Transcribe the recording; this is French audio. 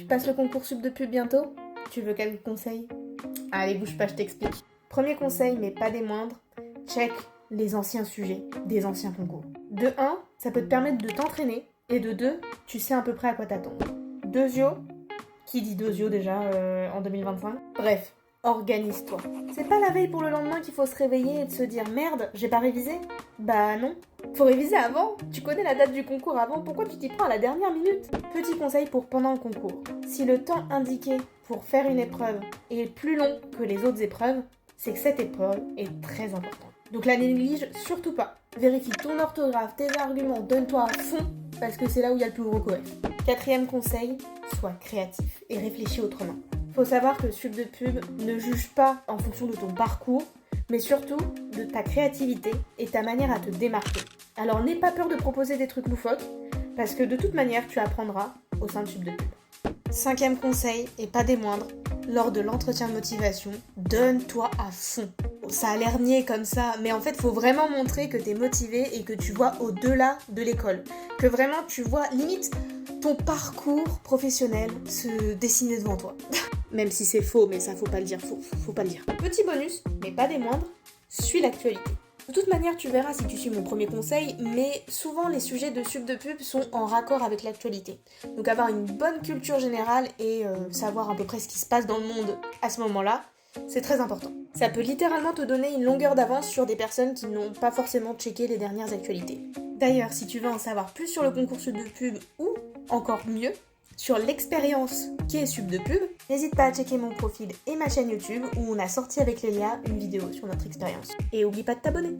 passes le concours sub de pub bientôt? Tu veux quelques conseils? Allez, bouge pas, je t'explique. Premier conseil, mais pas des moindres, check les anciens sujets des anciens concours. De 1, ça peut te permettre de t'entraîner, et de 2, tu sais à peu près à quoi t'attendre. Deuxio, qui dit deuxio déjà en 2025? Bref, organise-toi. C'est pas la veille pour le lendemain qu'il faut se réveiller et de se dire merde, j'ai pas révisé? Bah non. Faut réviser avant. Tu connais la date du concours avant, pourquoi tu t'y prends à la dernière minute? Petit conseil pour pendant le concours. Si le temps indiqué pour faire une épreuve est plus long que les autres épreuves, c'est que cette épreuve est très importante. Donc la néglige surtout pas. Vérifie ton orthographe, tes arguments, donne-toi à fond, parce que c'est là où il y a le plus gros coef. Quatrième conseil, sois créatif et réfléchis autrement. Faut savoir que Sub de Pub ne juge pas en fonction de ton parcours, mais surtout de ta créativité et ta manière à te démarquer. Alors n'aie pas peur de proposer des trucs loufoques, parce que de toute manière tu apprendras au sein de Sub de Pub. Cinquième conseil, et pas des moindres, lors de l'entretien de motivation, donne-toi à fond. Ça a l'air niais comme ça, mais en fait, faut vraiment montrer que t'es motivé et que tu vois au-delà de l'école. Que vraiment, tu vois limite ton parcours professionnel se dessiner devant toi. Même si c'est faux, mais ça, faut pas le dire, faut pas le dire. Petit bonus, mais pas des moindres, suis l'actualité. De toute manière, tu verras si tu suis mon premier conseil, mais souvent les sujets de Sub de Pub sont en raccord avec l'actualité. Donc avoir une bonne culture générale et savoir à peu près ce qui se passe dans le monde à ce moment-là, c'est très important. Ça peut littéralement te donner une longueur d'avance sur des personnes qui n'ont pas forcément checké les dernières actualités. D'ailleurs, si tu veux en savoir plus sur le concours Sub de Pub ou, encore mieux, sur l'expérience qui est Sub de Pub, n'hésite pas à checker mon profil et ma chaîne YouTube où on a sorti avec Lélia une vidéo sur notre expérience. Et oublie pas de t'abonner.